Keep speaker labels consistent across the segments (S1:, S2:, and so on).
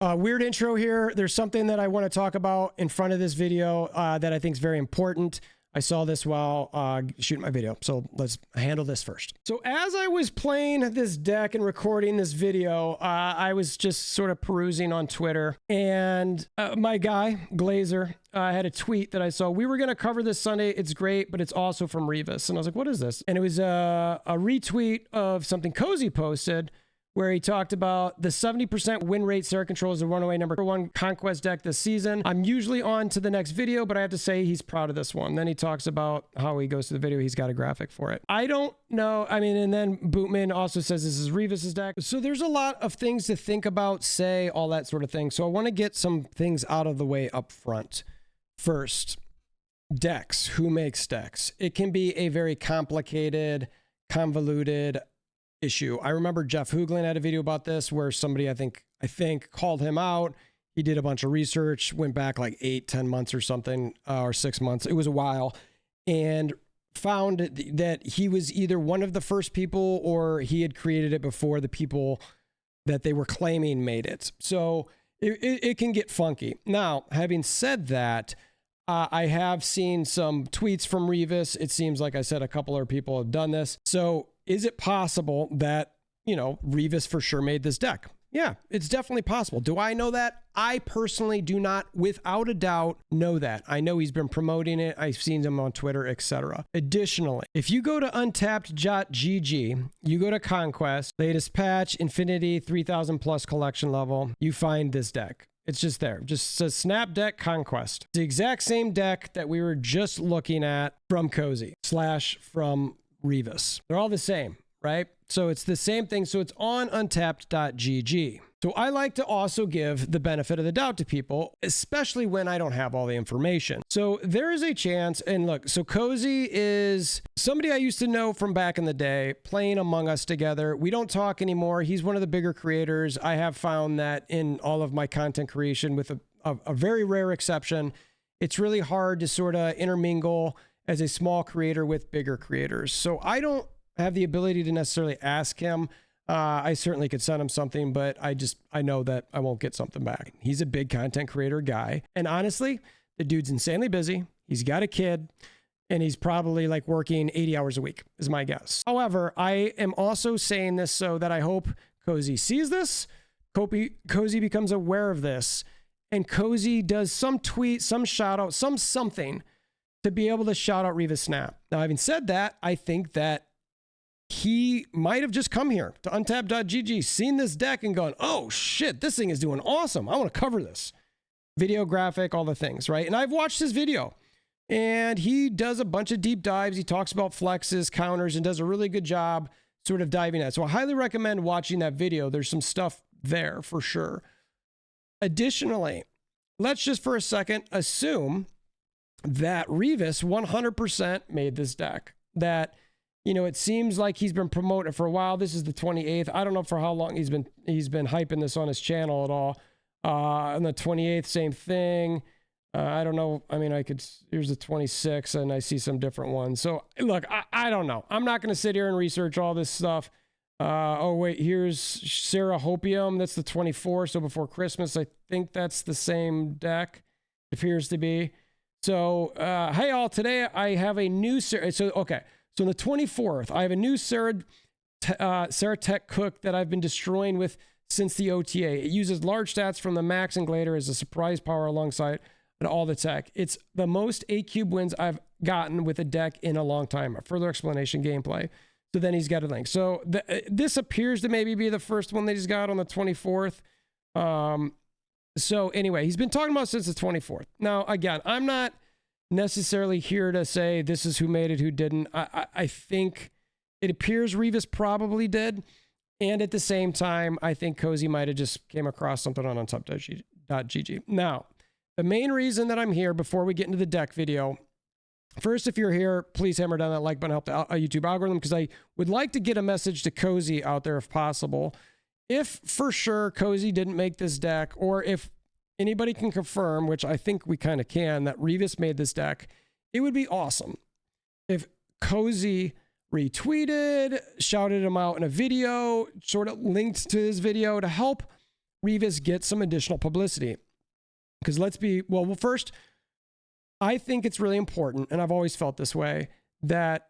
S1: Weird intro here. There's something that I want to talk about in front of this video that I think is very important. I saw this while shooting my video, so let's handle this first. So as I was playing this deck and recording this video, I was just sort of perusing on Twitter, and my guy, Glazer, had a tweet that I saw. We were going to cover this Sunday. It's great, but it's also from Revis. And I was like, what is this? And it was a retweet of something Cozy posted, where he talked about the 70% win rate Sarah controls the runaway #1 Conquest deck this season. I'm usually on to the next video, but I have to say he's proud of this one. Then he talks about how he goes to the video. He's got a graphic for it. I don't know. I mean, and then Bootman also says this is Revis's deck. So there's a lot of things to think about, say, all that sort of thing. So I want to get some things out of the way up front. First, decks. Who makes decks? It can be a very complicated, convoluted issue. I remember Jeff Hooglin had a video about this where somebody I think called him out. He did a bunch of research, went back like 8-10 months or something, or 6 months. It was a while, and found that he was either one of the first people or he had created it before the people that they were claiming made it. So it can get funky. Now, having said that, I have seen some tweets from Revis. It seems like I said a couple of people have done this. So is it possible that, you know, Revis for sure made this deck? Yeah, it's definitely possible. Do I know that? I personally do not, without a doubt, know that. I know he's been promoting it. I've seen him on Twitter, etc. Additionally, if you go to untapped.gg, you go to Conquest, latest patch, Infinity, 3000 plus collection level, you find this deck. It's just there. Just says Snap Deck Conquest. It's the exact same deck that we were just looking at from Cozy / from Revis. They're all the same, right? So it's the same thing. So it's on untapped.gg. So I like to also give the benefit of the doubt to people, especially when I don't have all the information. So there is a chance, and look, so Cozy is somebody I used to know from back in the day, playing Among Us together. We don't talk anymore. He's one of the bigger creators. I have found that in all of my content creation, with a very rare exception, it's really hard to sort of intermingle as a small creator with bigger creators. So I don't have the ability to necessarily ask him. I certainly could send him something, but I know that I won't get something back. He's a big content creator guy. And honestly, the dude's insanely busy. He's got a kid, and he's probably like working 80 hours a week is my guess. However, I am also saying this so that I hope Cozy sees this, Cozy becomes aware of this, and Cozy does some tweet, some shout out, something to be able to shout out Revis Snap. Now, having said that, I think that he might have just come here to untapped.gg, seen this deck and gone, oh shit, this thing is doing awesome. I want to cover this. Video, graphic, all the things, right? And I've watched his video, and he does a bunch of deep dives. He talks about flexes, counters, and does a really good job sort of diving at it. So I highly recommend watching that video. There's some stuff there for sure. Additionally, let's just for a second assume that Revis 100% made this deck. That, you know, it seems like he's been promoting it for a while. This is the 28th. I don't know for how long he's been hyping this on his channel at all. On the 28th, same thing. I don't know. I mean, here's the 26th, and I see some different ones. So look, I don't know. I'm not going to sit here and research all this stuff. Oh wait, here's Sarah Hopium. That's the 24th. So before Christmas, I think that's the same deck. It appears to be. So, hey all, today I have a new, so on the 24th, I have a new Sarah Tech Cook that I've been destroying with since the OTA. It uses large stats from the Max and Glader as a surprise power alongside all the tech. It's the most 8-cube wins I've gotten with a deck in a long time. A further explanation, gameplay. So then he's got a link. So this appears to maybe be the first one that he's got on the 24th. So anyway, he's been talking about since the 24th. Now, again, I'm not necessarily here to say this is who made it, who didn't. I think it appears Revis probably did. And at the same time, I think Cozy might have just came across something on untop.gg. Now, the main reason that I'm here before we get into the deck video, first, if you're here, please hammer down that like button, help the YouTube algorithm, because I would like to get a message to Cozy out there if possible. If for sure Cozy didn't make this deck, or if anybody can confirm, which I think we kind of can, that Revis made this deck, it would be awesome if Cozy retweeted, shouted him out in a video, sort of linked to his video to help Revis get some additional publicity. Because let's be, well, first, I think it's really important, and I've always felt this way, that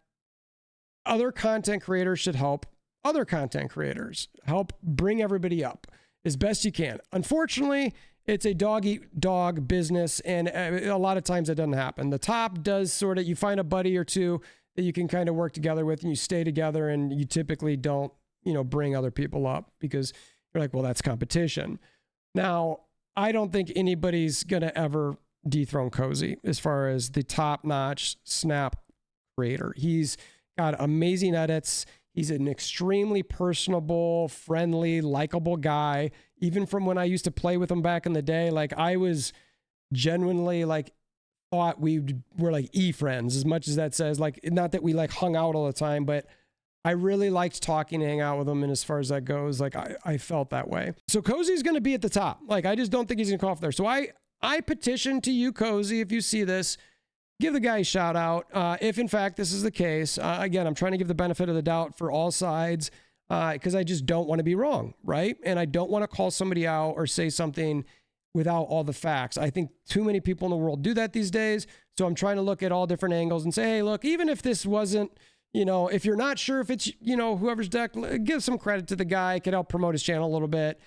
S1: other content creators should help other content creators, help bring everybody up as best you can. Unfortunately, it's a dog-eat-dog business, and a lot of times it doesn't happen. The top does sort of, you find a buddy or two that you can kind of work together with, and you stay together, and you typically don't, bring other people up because you're like, well, that's competition. Now, I don't think anybody's going to ever dethrone Cozy as far as the top-notch Snap creator. He's got amazing edits. He's an extremely personable, friendly, likable guy. Even from when I used to play with him back in the day, like I was genuinely like thought we were like e-friends, as much as that says, like, not that we like hung out all the time, but I really liked talking and hang out with him. And as far as that goes, like I felt that way. So Cozy's going to be at the top. Like, I just don't think he's going to come off there. So I petition to you, Cozy, if you see this, give the guy a shout out. If in fact this is the case, again, I'm trying to give the benefit of the doubt for all sides because I just don't want to be wrong, right? And I don't want to call somebody out or say something without all the facts. I think too many people in the world do that these days. So I'm trying to look at all different angles and say, hey, look, even if this wasn't, if you're not sure if it's, whoever's deck, give some credit to the guy. It could help promote his channel a little bit.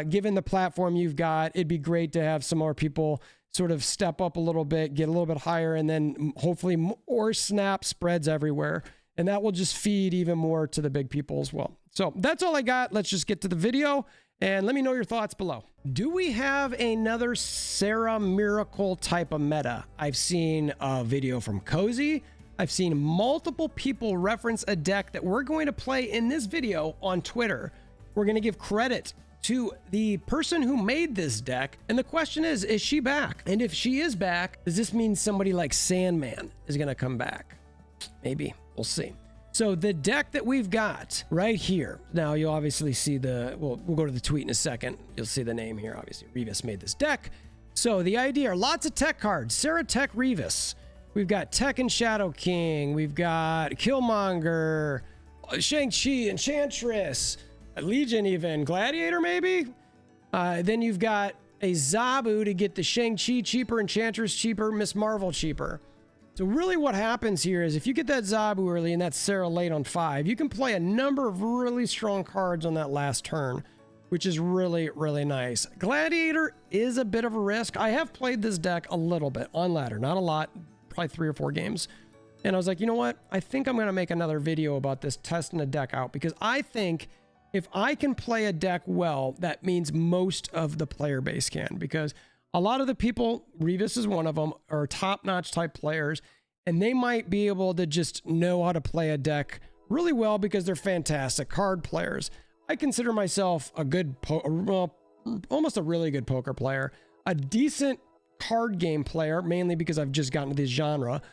S1: Given the platform you've got, it'd be great to have some more people sort of step up a little bit, get a little bit higher, and then hopefully more Snap spreads everywhere. And that will just feed even more to the big people as well. So that's all I got. Let's just get to the video and let me know your thoughts below. Do we have another Sarah Miracle type of meta? I've seen a video from Cozy. I've seen multiple people reference a deck that we're going to play in this video on Twitter. We're going to give credit to the person who made this deck. And the question is she back? And if she is back, does this mean somebody like Sandman is going to come back? Maybe. We'll see. So the deck that we've got right here. Now you'll obviously see we'll go to the tweet in a second. You'll see the name here. Obviously, Revis made this deck. So the idea are lots of tech cards. Sarah Tech Revis. We've got Tech and Shadow King. We've got Killmonger, Shang-Chi, Enchantress, Legion even, Gladiator maybe? Then you've got a Zabu to get the Shang-Chi cheaper, Enchantress cheaper, Miss Marvel cheaper. So really what happens here is if you get that Zabu early and that's Sarah late on 5, you can play a number of really strong cards on that last turn, which is really, really nice. Gladiator is a bit of a risk. I have played this deck a little bit on ladder, not a lot, probably 3 or 4 games. And I was like, you know what? I think I'm going to make another video about this, testing a deck out, because I think if I can play a deck well, that means most of the player base can, because a lot of the people, Revis is one of them, are top-notch type players, and they might be able to just know how to play a deck really well because they're fantastic card players. I consider myself a good, almost a really good poker player, a decent card game player, mainly because I've just gotten to this genre,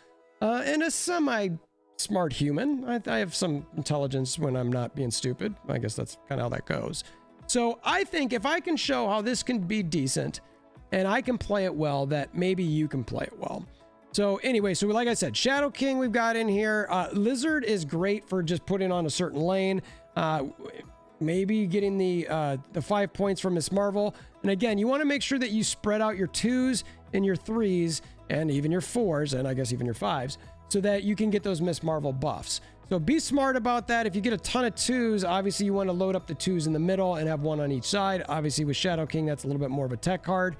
S1: and a semi-smart human. I have some intelligence when I'm not being stupid. I guess that's kind of how that goes. So I think if I can show how this can be decent and I can play it well, that maybe you can play it well. So anyway, so like I said, Shadow King we've got in here. Lizard is great for just putting on a certain lane. Maybe getting the 5 points from Miss Marvel. And again, you want to make sure that you spread out your 2s and your 3s and even your 4s and I guess even your 5s so that you can get those Miss Marvel buffs. So be smart about that. If you get a ton of 2s, obviously you want to load up the 2s in the middle and have 1 on each side. Obviously with Shadow King, that's a little bit more of a tech card.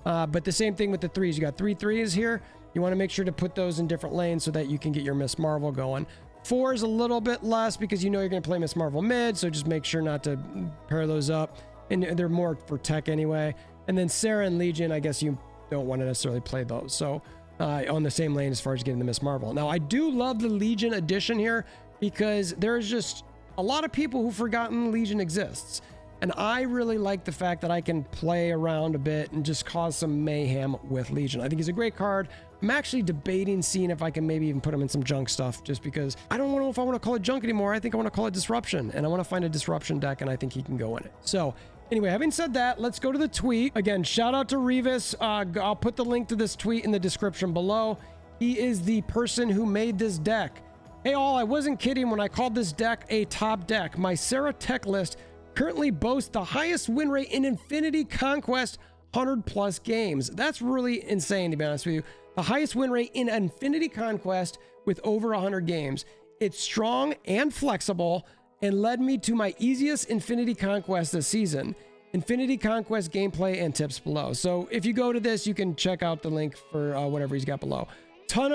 S1: But the same thing with the 3s. You got 3 3s here. You want to make sure to put those in different lanes so that you can get your Miss Marvel going. 4 is a little bit less because you know you're going to play Miss Marvel mid, so just make sure not to pair those up. And they're more for tech anyway. And then Sarah and Legion, I guess you don't want to necessarily play those. So on the same lane as far as getting the Miss Marvel. Now, I do love the Legion edition here because there's just a lot of people who've forgotten Legion exists. And I really like the fact that I can play around a bit and just cause some mayhem with Legion. I think he's a great card. I'm actually debating seeing if I can maybe even put him in some junk stuff just because I don't know if I want to call it junk anymore. I think I want to call it disruption, and I want to find a disruption deck, and I think he can go in it. So anyway, having said that, let's go to the tweet. Again, shout out to Revis. I'll put the link to this tweet in the description below. He is the person who made this deck. Hey all, I wasn't kidding when I called this deck a top deck. My Sarah Tech list currently boasts the highest win rate in Infinity Conquest 100+ games. That's really insane, to be honest with you. The highest win rate in Infinity Conquest with over 100 games. It's strong and flexible and led me to my easiest Infinity Conquest this season. Infinity Conquest gameplay and tips below. So if you go to this, you can check out the link for whatever he's got below. Ton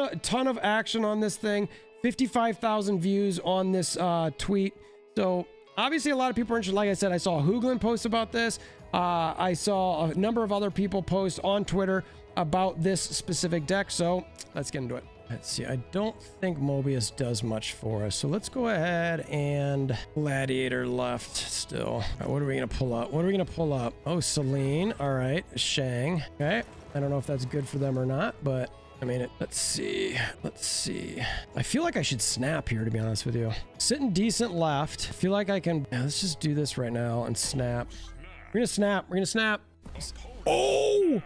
S1: of action on this thing. 55,000 views on this tweet. So obviously a lot of people are interested. Like I said, I saw Hooglin post about this. I saw a number of other people post on Twitter about this specific deck. So let's get into it. Let's see. I don't think Mobius does much for us. So let's go ahead and Gladiator left still. All right, what are we going to pull up? What are we going to pull up? Oh, Celine. All right. Shang. Okay. I don't know if that's good for them or not, but I mean, let's see. Let's see. I feel like I should snap here, to be honest with you. Sitting decent left. I feel like I can. Yeah, let's just do this right now and snap. We're going to snap. We're going to snap. Oh!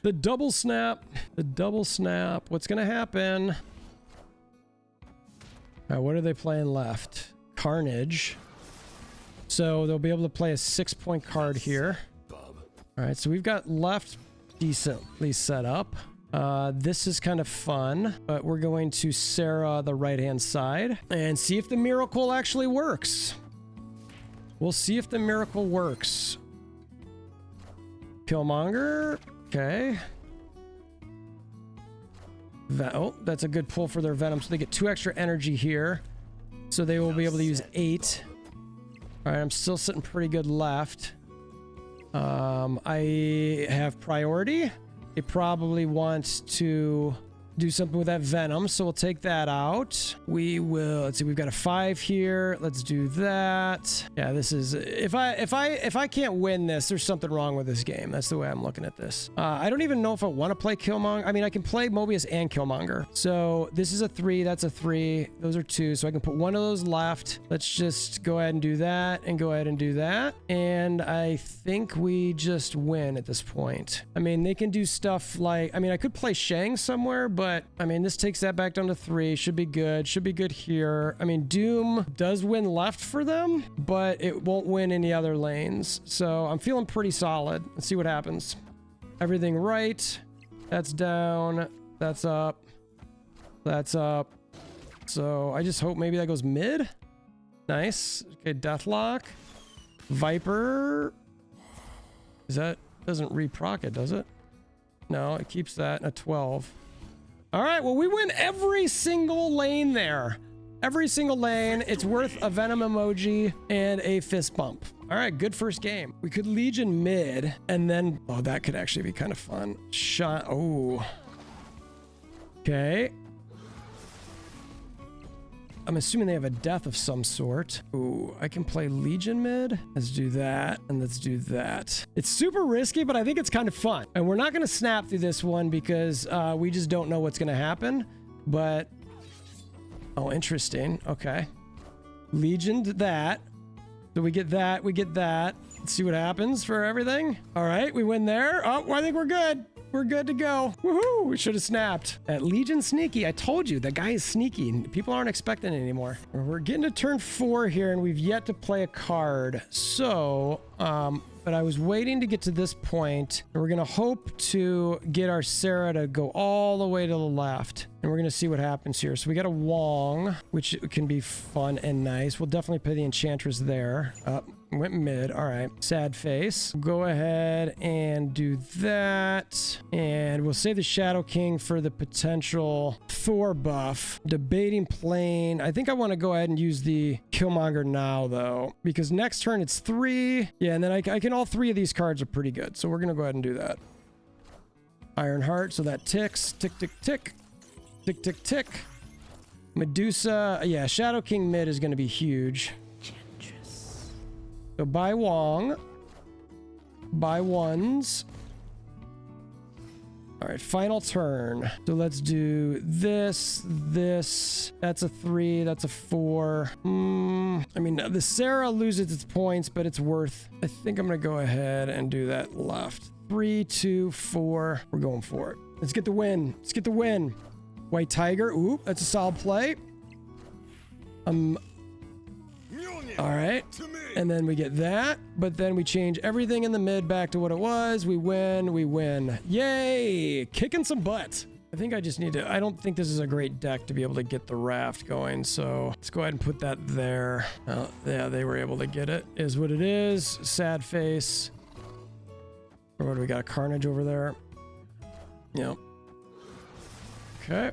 S1: The double snap. The double snap. What's going to happen? All right, what are they playing left? Carnage. So they'll be able to play a 6-point card here. All right, so we've got left decently set up. This is kind of fun, but we're going to Sarah the right-hand side and see if the miracle actually works. We'll see if the miracle works. Killmonger. Okay. Oh, that's a good pull for their Venom. So they get 2 extra energy here. So they will be able to use 8. All right, I'm still sitting pretty good left. I have priority. It probably wants to do something with that Venom, so we'll take that out. We will, let's see, we've got a 5 here. Let's do that. Yeah, this is, if I can't win this, there's something wrong with this game. That's the way I'm looking at this. I don't even know if I want to play Killmonger. I mean, I can play Mobius and Killmonger. So this is a 3, that's a 3. Those are 2, so I can put one of those left. Let's just go ahead and do that and go ahead and do that. And I think we just win at this point. I mean, they can do stuff like, I mean, I could play Shang somewhere, but I mean, this takes that back down to 3. Should be good. Should be good here. I mean, Doom does win left for them, but it won't win any other lanes. So I'm feeling pretty solid. Let's see what happens. Everything right. That's down. That's up. That's up. So I just hope maybe that goes mid. Nice. Okay, Deathlock. Viper. Is that, doesn't reproc it, does it? No, it keeps that in a 12. All right, well, we win every single lane there. Every single lane. It's worth a Venom emoji and a fist bump. All right, good first game. We could Legion mid, and then... Oh, that could actually be kind of fun. Shot... Oh. Okay. I'm assuming they have a death of some sort. Ooh, I can play Legion mid. Let's do that, and let's do that. It's super risky, but I think it's kind of fun. And we're not going to snap through this one because we just don't know what's going to happen. But, oh, interesting. Okay. Legion to that. So we get that, we get that. Let's see what happens for everything. All right, we win there. Oh, I think we're good. We're good to go. Woohoo! We should have snapped. That Legion sneaky. I told you, that guy is sneaky. People aren't expecting it anymore. We're getting to turn 4 here, and we've yet to play a card. So, but I was waiting to get to this point, and we're going to hope to get our Sarah to go all the way to the left. And we're going to see what happens here. So we got a Wong, which can be fun and nice. We'll definitely play the Enchantress there. Went mid. All right. Sad face. Go ahead and do that. And we'll save the Shadow King for the potential Thor buff. Debating plane. I think I want to go ahead and use the Killmonger now, though, because next turn it's 3. Yeah, and then I can, all 3 of these cards are pretty good. So we're going to go ahead and do that. Ironheart. So that ticks. Tick, tick, tick. Tick, tick, tick. Medusa. Yeah, Shadow King mid is going to be huge. So buy Wong. Buy ones. All right, final turn. So let's do this, this. That's a 3. That's a 4. I mean, the Sarah loses its points, but it's worth... I think I'm going to go ahead and do that left. 3, 2, 4. We're going for it. Let's get the win. Let's get the win. White Tiger. Ooh, that's a solid play. All right. And then we get that, but then we change everything in the mid back to what it was. We win, we win. Yay! Kicking some butt. I think I just need to, I don't think this is a great deck to be able to get the raft going, so let's go ahead and put that there. Yeah, they were able to get it, is what it is. Sad face. Or what do we got? A Carnage over there. Yep. Okay.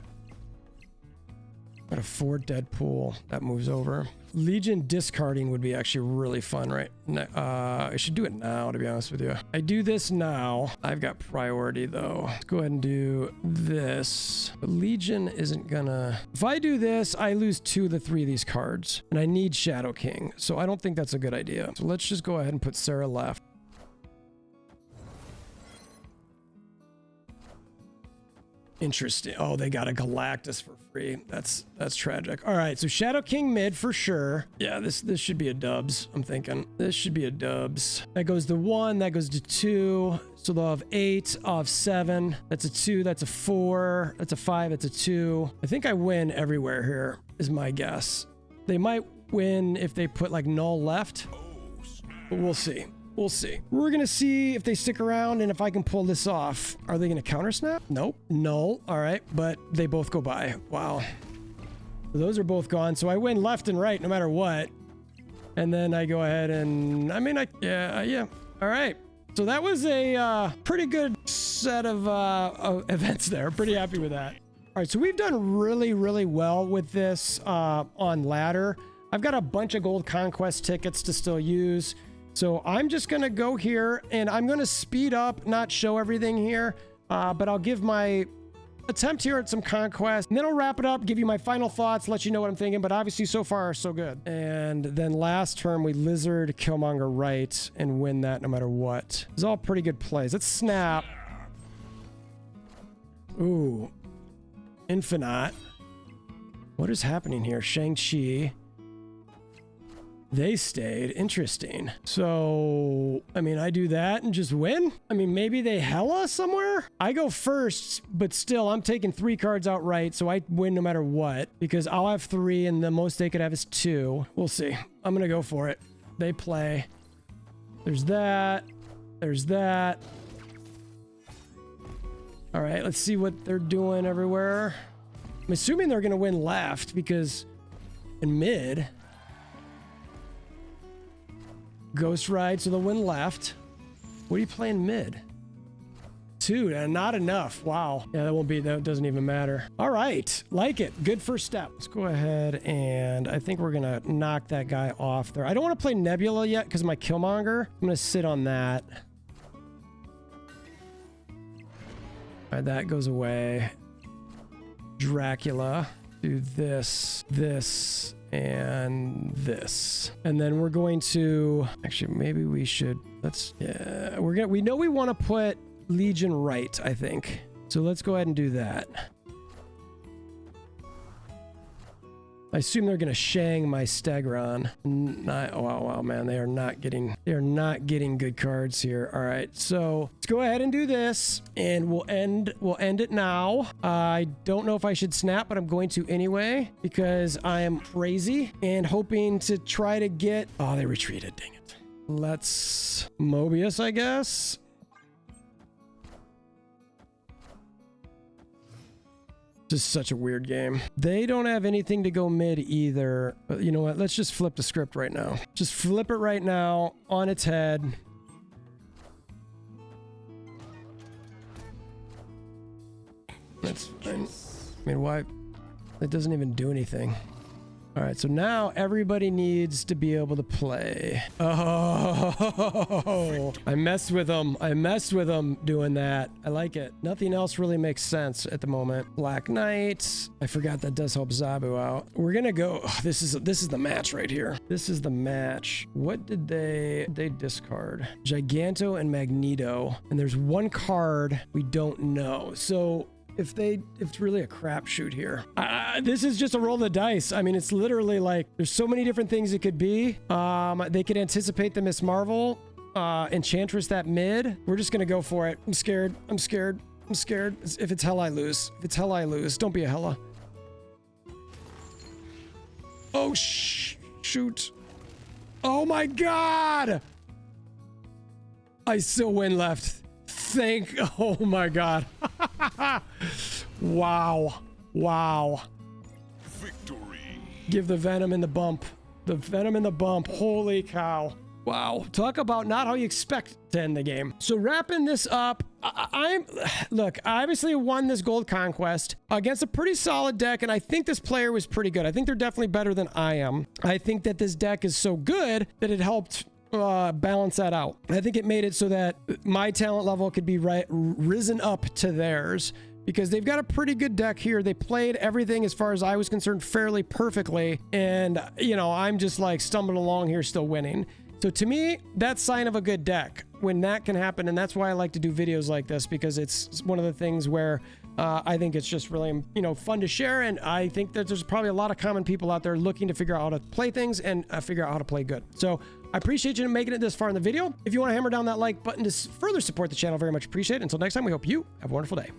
S1: Got a 4 Deadpool. That moves over. Legion discarding would be actually really fun, right? I should do it now, to be honest with you. I do this now. I've got priority, though. Let's go ahead and do this. The Legion isn't gonna... If I do this, I lose 2 of the 3 of these cards. And I need Shadow King, so I don't think that's a good idea. So let's just go ahead and put Sarah left. Interesting. Oh, they got a Galactus for free. That's tragic. All right, so Shadow King mid for sure. Yeah, this should be a dubs. I'm thinking this should be a dubs. That goes to 1. That goes to 2. So they'll have 8. I'll have 7. That's a 2. That's a 4. That's a 5. That's a 2. I think I win everywhere here, is my guess. They might win if they put like null left, but we'll see. We'll see. We're gonna see if they stick around and if I can pull this off. Are they gonna counter snap? Nope. Null. All right, but they both go by. Wow. Those are both gone. So I win left and right no matter what. And then I go ahead and, I mean, yeah. All right. So that was a pretty good set of events there. Pretty happy with that. All right, so we've done really, really well with this on ladder. I've got a bunch of gold conquest tickets to still use. So I'm just going to go here and I'm going to speed up, not show everything here, but I'll give my attempt here at some conquest. And then I'll wrap it up, give you my final thoughts, let you know what I'm thinking. But obviously so far so good. And then last turn we Lizard, Killmonger right, and win that no matter what. It's all pretty good plays. Let's snap. Ooh. Infinite. What is happening here? Shang-Chi. They stayed. Interesting. So, I mean, I do that and just win? I mean, maybe they Hela somewhere? I go first, but still, I'm taking 3 cards outright, so I win no matter what, because I'll have 3, and the most they could have is 2. We'll see. I'm gonna go for it. They play. There's that. There's that. All right, let's see what they're doing everywhere. I'm assuming they're gonna win left, because in mid... Ghost Ride, so they'll win left. What are you playing mid? 2, not enough. Wow. Yeah, that doesn't even matter. All right, like it. Good first step. Let's go ahead and I think we're gonna knock that guy off there. I don't want to play Nebula yet because of my Killmonger. I'm gonna sit on that. All right, that goes away. Dracula. Do this, this, and this. And then we're going to, actually, maybe we should, yeah, we know we want to put Legion right, I think. So let's go ahead and do that. I assume they're going to Shang my Stegron. Oh, wow, man, they are not getting good cards here. All right, so let's go ahead and do this, and we'll end it now. I don't know if I should snap, but I'm going to anyway because I am crazy and hoping to try to get. Oh, they retreated. Dang it. Let's Mobius, I guess. This is such a weird game. They don't have anything to go mid either. But you know what? Let's just flip the script right now. Just flip it right now on its head. That's fine. I mean, why? It doesn't even do anything. All right, so now everybody needs to be able to play. Oh, I messed with them. I messed with them doing that. I like it. Nothing else really makes sense at the moment. Black Knight. I forgot that does help Zabu out. We're gonna go. Oh, this is the match right here. This is the match. What did they discard? Giganto and Magneto. And there's one card we don't know. So if it's really a crapshoot here. This is just a roll of the dice. I mean, it's literally like, there's so many different things it could be. They could anticipate the Miss Marvel, Enchantress that mid. We're just gonna go for it. I'm scared. I'm scared. I'm scared. If it's hell, I lose. If it's hell, I lose. Don't be a hella. Oh, shoot. Oh my God. I still win left. Oh my God. Wow. Wow.
S2: Victory.
S1: Give the venom in the bump. The venom in the bump. Holy cow. Wow. Talk about not how you expect to end the game. So wrapping this up, look, I obviously won this gold conquest against a pretty solid deck, and I think this player was pretty good. I think they're definitely better than I am. I think that this deck is so good that it helped balance that out. I think it made it so that my talent level could be risen up to theirs, because they've got a pretty good deck here. They played everything, as far as I was concerned, fairly perfectly. And, you know, I'm just like stumbling along here still winning. So to me, that's sign of a good deck when that can happen. And that's why I like to do videos like this, because it's one of the things where I think it's just really, you know, fun to share. And I think that there's probably a lot of common people out there looking to figure out how to play things and figure out how to play good. So I appreciate you making it this far in the video. If you want to hammer down that like button to further support the channel, very much appreciate it. Until next time, we hope you have a wonderful day.